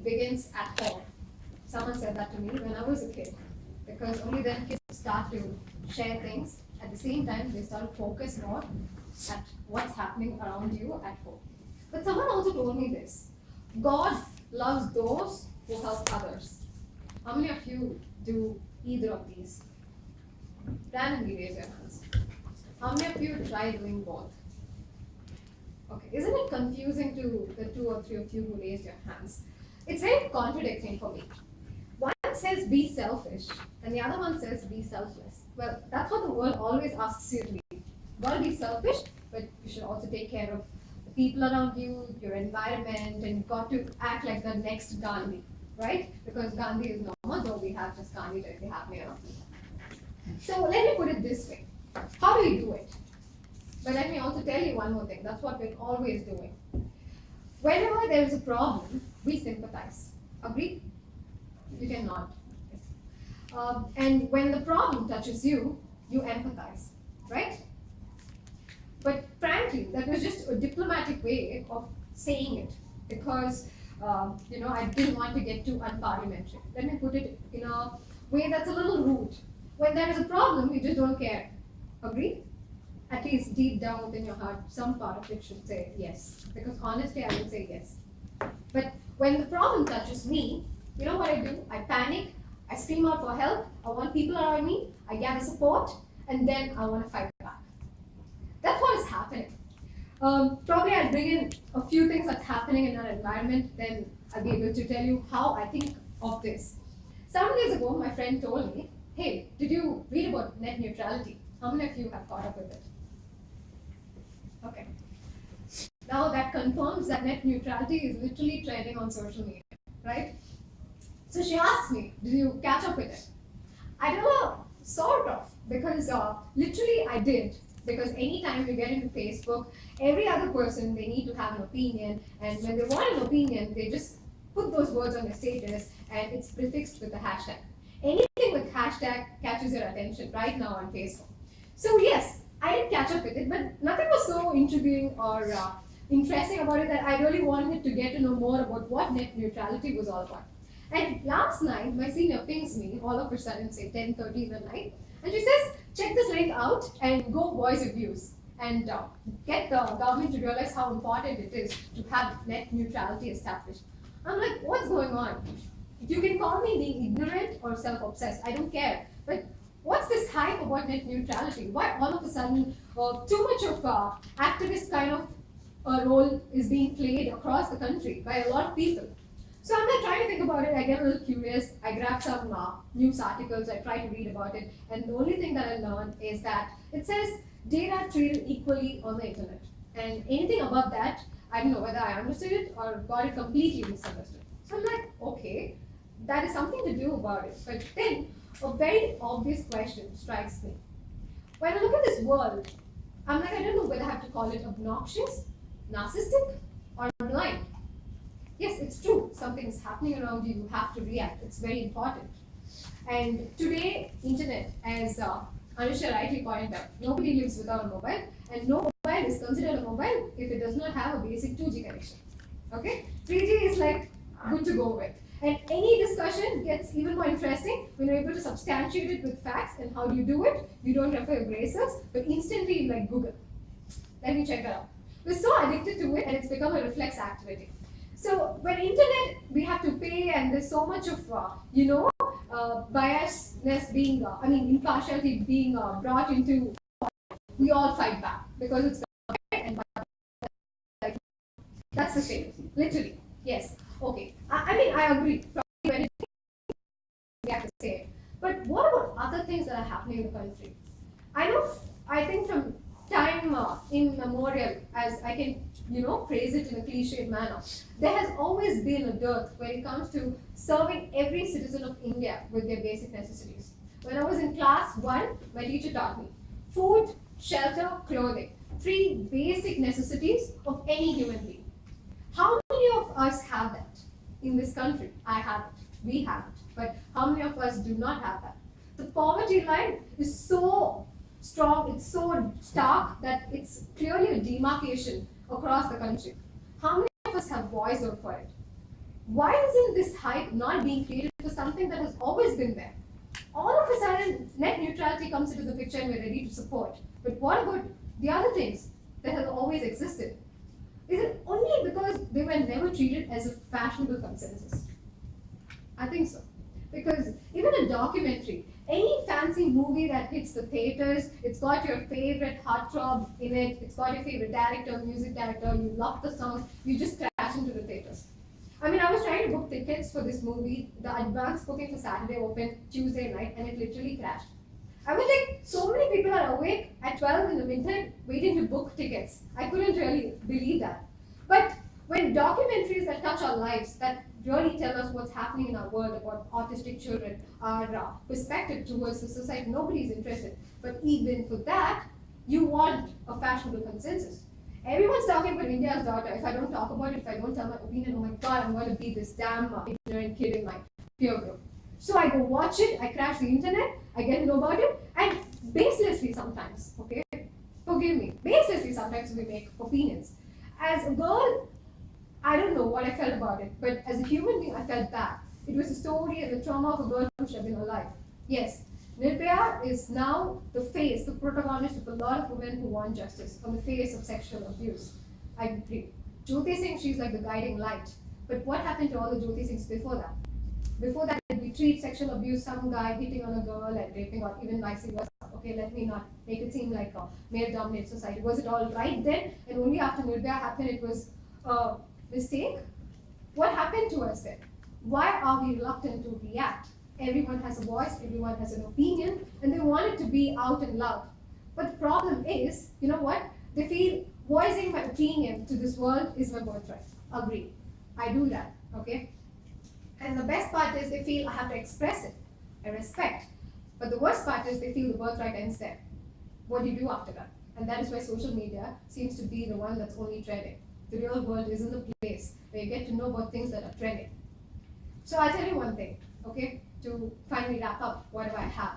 begins at home. Someone said that to me when I was a kid, because only then kids start to share things. At the same time, they start to focus more at what's happening around you at home. But someone also told me this: God loves those who help others. How many of you do either of these? Randomly raise your hands. How many of you try doing both? Okay, isn't it confusing to the two or three of you who raised your hands? It's very contradicting for me. One says be selfish, and the other one says be selfless. Well, that's what the world always asks you to be. You gotta be selfish, but you should also take care of the people around you, your environment, and you've got to act like the next Gandhi, right? Because Gandhi is no more, though we have just Gandhi directly happening around. So let me put it this way. How do we do it? But let me also tell you one more thing. That's what we're always doing. Whenever there is a problem, we sympathize. Agree? You can nod. And when the problem touches you, you empathize, right? But frankly, that was just a diplomatic way of saying it, because I didn't want to get too unparliamentary. Let me put it in a way that's a little rude. When there is a problem, you just don't care. Agree? At least deep down within your heart, some part of it should say yes. Because honestly, I would say yes. But when the problem touches me, you know what I do? I panic, I scream out for help, I want people around me, I gather support, and then I want to fight back. That's what is happening. Probably I'll bring in a few things that's happening in our environment, then I'll be able to tell you how I think of this. Some days ago, my friend told me, hey, did you read about net neutrality? How many of you have caught up with it? Okay. Now that confirms that net neutrality is literally trending on social media, right? So she asked me, did you catch up with it? I don't know, sort of, because literally I did. Because anytime you get into Facebook, every other person, they need to have an opinion, and when they want an opinion, they just put those words on their status, and it's prefixed with a hashtag. Anything with hashtag catches your attention right now on Facebook. So yes, I did catch up with it, but nothing was so intriguing or interesting about it that I really wanted to get to know more about what net neutrality was all about. And last night, my senior pings me all of a sudden, say 10:30 in the night, and she says, check this link out and go voice your views and get the government to realize how important it is to have net neutrality established. I'm like, what's going on? You can call me being ignorant or self-obsessed, I don't care. But what's this hype about net neutrality? Why all of a sudden too much of activist kind of role is being played across the country by a lot of people? So I'm like trying to think about it. I get a little curious. I grab some news articles. I try to read about it, and the only thing that I learned is that it says data treated equally on the internet, and anything above that, I don't know whether I understood it or got it completely misunderstood. So I'm like, okay, that is something to do about it. But then a very obvious question strikes me. When I look at this world, I'm like, I don't know whether I have to call it obnoxious, narcissistic, or blind. Yes, it's true. Something is happening around you. You have to react. It's very important. And today, internet, as Anusha rightly pointed out, nobody lives without a mobile, and no mobile is considered a mobile if it does not have a basic 2G connection. Okay, 3G is like good to go with. And any discussion gets even more interesting when you're able to substantiate it with facts. And how do you do it? You don't refer your braces, but instantly you like Google. Let me check that out. We're so addicted to it, and it's become a reflex activity. So when internet, we have to pay, and there's so much of biasness being, impartiality being brought into. We all fight back because it's and like, that's the same, literally. Yes. Okay. I agree. Probably when we have to say it. But what about other things that are happening in the country? I think from time immemorial, as I can, phrase it in a cliched manner, there has always been a dearth when it comes to serving every citizen of India with their basic necessities. When I was in class 1, my teacher taught me food, shelter, clothing, 3 basic necessities of any human being. How many of us have that in this country? I have it. We have it. But how many of us do not have that? The poverty line is so strong, it's so stark that it's clearly a demarcation across the country. How many of us have voiced out for it? Why isn't this hype not being created for something that has always been there? All of a sudden, net neutrality comes into the picture and we're ready to support. But what about the other things that have always existed? Is it only because they were never treated as a fashionable consensus? I think so. Because even a documentary, any fancy movie that hits the theaters, it's got your favorite heartthrob in it, it's got your favorite director, music director, you love the songs, you just crash into the theaters. I mean, I was trying to book tickets for this movie. The advance booking for Saturday opened Tuesday night, and it literally crashed. I was like, so many people are awake at 12 in the midnight waiting to book tickets. I couldn't really believe that. But when documentaries that touch our lives, that really tell us what's happening in our world about autistic children, our perspective towards the society, nobody's interested. But even for that, you want a fashionable consensus. Everyone's talking about India's daughter. If I don't talk about it, if I don't tell my opinion, oh my god, I'm going to be this damn ignorant kid in my peer group. So I go watch it, I crash the internet, I get to know about it, and baselessly sometimes, okay? Forgive me, baselessly sometimes we make opinions. As a girl, I don't know what I felt about it, but as a human being, I felt bad. It was a story and the trauma of a girl who should have been alive. Yes, Nirbhaya is now the face, the protagonist of a lot of women who want justice on the face of sexual abuse. I agree. Jyoti Singh, she's like the guiding light. But what happened to all the Jyoti Singhs before that? Before that, we treat sexual abuse, some guy hitting on a girl and raping, or even vice versa. Okay, let me not make it seem like a male-dominated society. Was it all right then? And only after Nirbhaya happened, it was a mistake? What happened to us then? Why are we reluctant to react? Everyone has a voice, everyone has an opinion, and they want it to be out and loud. But the problem is, you know what? They feel voicing my opinion to this world is my birthright. Agree. I do that, okay? And the best part is they feel I have to express it. I respect. But the worst part is they feel the birthright ends there. What do you do after that? And that is why social media seems to be the one that's only trending. The real world isn't the place where you get to know about things that are trending. So I'll tell you one thing, okay, to finally wrap up whatever I have.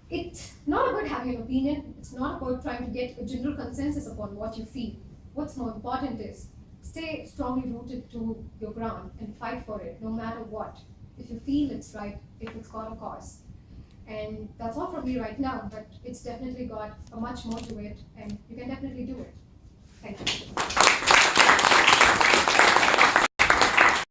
It's not about having an opinion, it's not about trying to get a general consensus upon what you feel. What's more important is stay strongly rooted to your ground and fight for it no matter what. If you feel it's right, if it's got a cause. And that's all from me right now, but it's definitely got a much more to it, and you can definitely do it. Thank you.